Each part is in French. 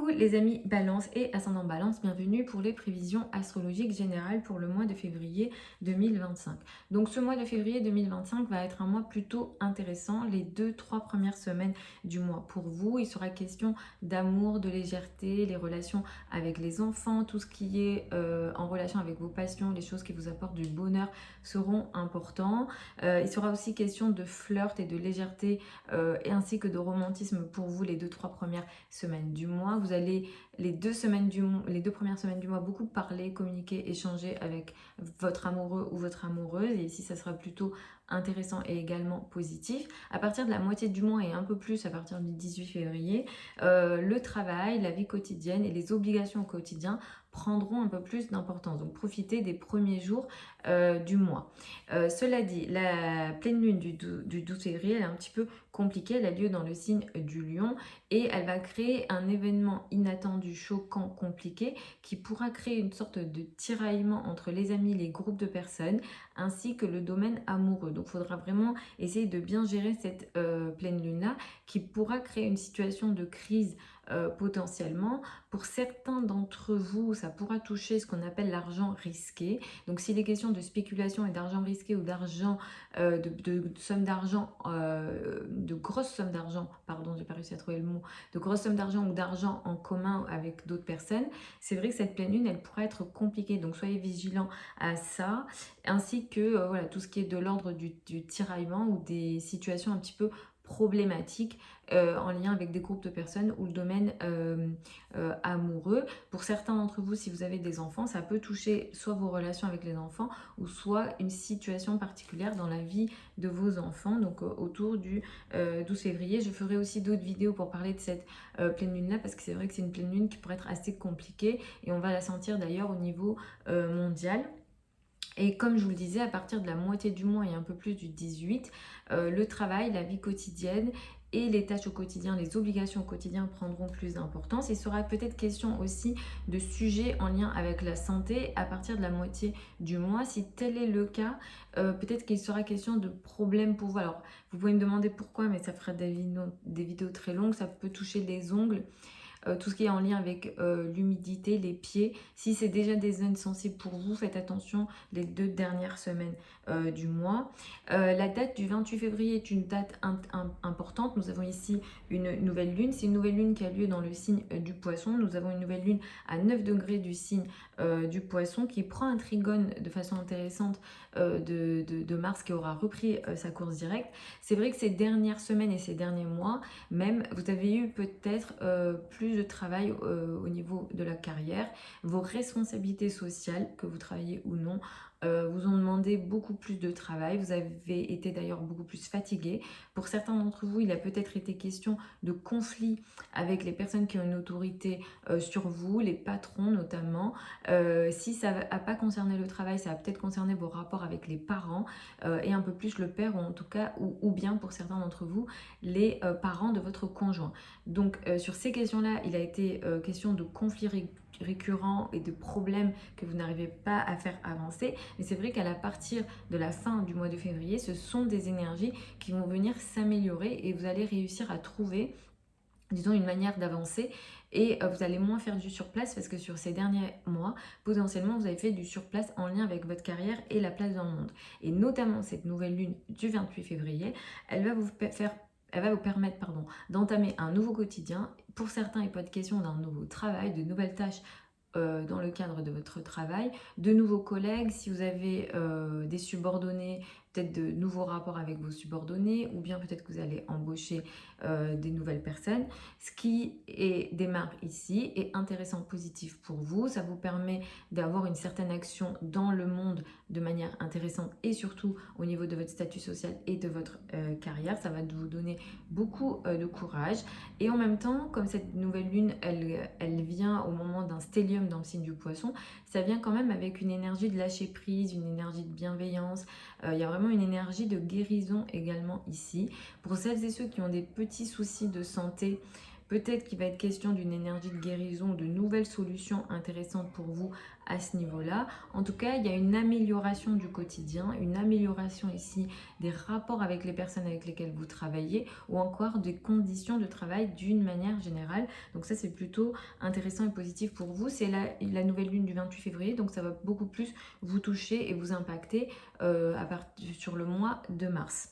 Coucou les amis Balance et Ascendant Balance, bienvenue pour les prévisions astrologiques générales pour le mois de février 2025. Donc ce mois de février 2025 va être un mois plutôt intéressant, les 2-3 premières semaines du mois. Pour vous, il sera question d'amour, de légèreté, les relations avec les enfants, tout ce qui est en relation avec vos passions, les choses qui vous apportent du bonheur seront importants. Il sera aussi question de flirt et de légèreté et ainsi que de romantisme pour vous les 2-3 premières semaines du mois. Vous allez les deux premières semaines du mois beaucoup parler, communiquer, échanger avec votre amoureux ou votre amoureuse. Et ici, ça sera plutôt intéressant et également positif. À partir de la moitié du mois et un peu plus à partir du 18 février, le travail, la vie quotidienne et les obligations au quotidien prendront un peu plus d'importance. Donc profitez des premiers jours du mois. Cela dit, la pleine lune du 12 février elle est un petit peu compliquée. Elle a lieu dans le signe du lion et elle va créer un événement inattendu, choquant, compliqué qui pourra créer une sorte de tiraillement entre les amis, les groupes de personnes ainsi que le domaine amoureux. Donc il faudra vraiment essayer de bien gérer cette pleine lune-là qui pourra créer une situation de crise potentiellement. Pour certains d'entre vous, ça pourra toucher ce qu'on appelle l'argent risqué. Donc s'il est question de spéculation et d'argent risqué ou d'argent, de sommes d'argent, de grosses sommes d'argent, pardon, j'ai pas réussi à trouver le mot, de grosses sommes d'argent ou d'argent en commun avec d'autres personnes, c'est vrai que cette pleine lune, elle pourrait être compliquée. Donc soyez vigilants à ça, ainsi que voilà, tout ce qui est de l'ordre du tiraillement ou des situations un petit peu problématiques en lien avec des groupes de personnes ou le domaine amoureux. Pour certains d'entre vous, si vous avez des enfants, ça peut toucher soit vos relations avec les enfants ou soit une situation particulière dans la vie de vos enfants. Donc autour du 12 février, je ferai aussi d'autres vidéos pour parler de cette pleine lune là parce que c'est vrai que c'est une pleine lune qui pourrait être assez compliquée et on va la sentir d'ailleurs au niveau mondial. Et comme je vous le disais, à partir de la moitié du mois et un peu plus du 18, le travail, la vie quotidienne et les tâches au quotidien, les obligations au quotidien prendront plus d'importance. Il sera peut-être question aussi de sujets en lien avec la santé à partir de la moitié du mois. Si tel est le cas, peut-être qu'il sera question de problèmes pour vous. Alors, vous pouvez me demander pourquoi, mais ça fera des vidéos très longues. Ça peut toucher les ongles. Tout ce qui est en lien avec l'humidité, les pieds. Si c'est déjà des zones sensibles pour vous, faites attention les 2 dernières semaines du mois. La date du 28 février est une date importante. Nous avons ici une nouvelle lune. C'est une nouvelle lune qui a lieu dans le signe du poisson. Nous avons une nouvelle lune à 9 degrés du signe du poisson qui prend un trigone de façon intéressante de Mars qui aura repris sa course directe. C'est vrai que ces dernières semaines et ces derniers mois, même, vous avez eu peut-être plus de travail au niveau de la carrière. Vos responsabilités sociales, que vous travaillez ou non, vous ont demandé beaucoup plus de travail. Vous avez été d'ailleurs beaucoup plus fatigué. Pour certains d'entre vous, il a peut-être été question de conflits avec les personnes qui ont une autorité sur vous, les patrons notamment. Si ça n'a pas concerné le travail, ça va peut-être concerner vos rapports avec les parents et un peu plus le père ou en tout cas, ou bien pour certains d'entre vous, les parents de votre conjoint. Donc sur ces questions-là, il a été question de conflits récurrents et de problèmes que vous n'arrivez pas à faire avancer. Mais c'est vrai qu'à la partir de la fin du mois de février, ce sont des énergies qui vont venir s'améliorer et vous allez réussir à trouver, disons, une manière d'avancer et vous allez moins faire du surplace parce que sur ces derniers mois, potentiellement, vous avez fait du surplace en lien avec votre carrière et la place dans le monde. Et notamment cette nouvelle lune du 28 février, elle va vous permettre d'entamer un nouveau quotidien. Pour certains, il peut être question d'un nouveau travail, de nouvelles tâches dans le cadre de votre travail, de nouveaux collègues, si vous avez des subordonnés, peut-être de nouveaux rapports avec vos subordonnés, ou bien peut-être que vous allez embaucher des nouvelles personnes. Ce qui démarre ici est intéressant, positif pour vous. Ça vous permet d'avoir une certaine action dans le monde de manière intéressante et surtout au niveau de votre statut social et de votre carrière. Ça va vous donner beaucoup de courage. Et en même temps, comme cette nouvelle lune, elle vient au moment d'un stellium dans le signe du poisson, ça vient quand même avec une énergie de lâcher prise, une énergie de bienveillance. Il y a vraiment une énergie de guérison également ici. Pour celles et ceux qui ont des petits soucis de santé, Peut-être qu'il va être question d'une énergie de guérison, de nouvelles solutions intéressantes pour vous à ce niveau-là. En tout cas, il y a une amélioration du quotidien, une amélioration ici des rapports avec les personnes avec lesquelles vous travaillez ou encore des conditions de travail d'une manière générale. Donc ça, c'est plutôt intéressant et positif pour vous. C'est la nouvelle lune du 28 février, donc ça va beaucoup plus vous toucher et vous impacter sur le mois de mars.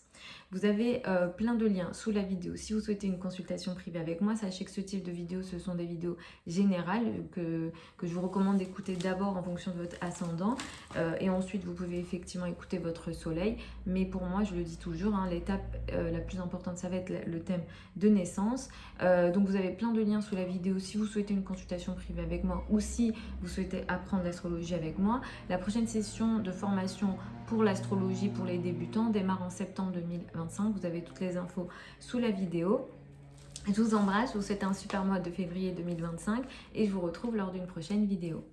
Vous avez plein de liens sous la vidéo. Si vous souhaitez une consultation privée avec moi, sachez que ce type de vidéos, ce sont des vidéos générales que je vous recommande d'écouter d'abord en fonction de votre ascendant. Et ensuite, vous pouvez effectivement écouter votre soleil. Mais pour moi, je le dis toujours, hein, l'étape la plus importante, ça va être le thème de naissance. Donc vous avez plein de liens sous la vidéo si vous souhaitez une consultation privée avec moi ou si vous souhaitez apprendre l'astrologie avec moi. La prochaine session de formation pour l'astrologie pour les débutants démarre en septembre 2025. Vous avez toutes les infos sous la vidéo. Je vous embrasse, je vous souhaite un super mois de février 2025 et je vous retrouve lors d'une prochaine vidéo.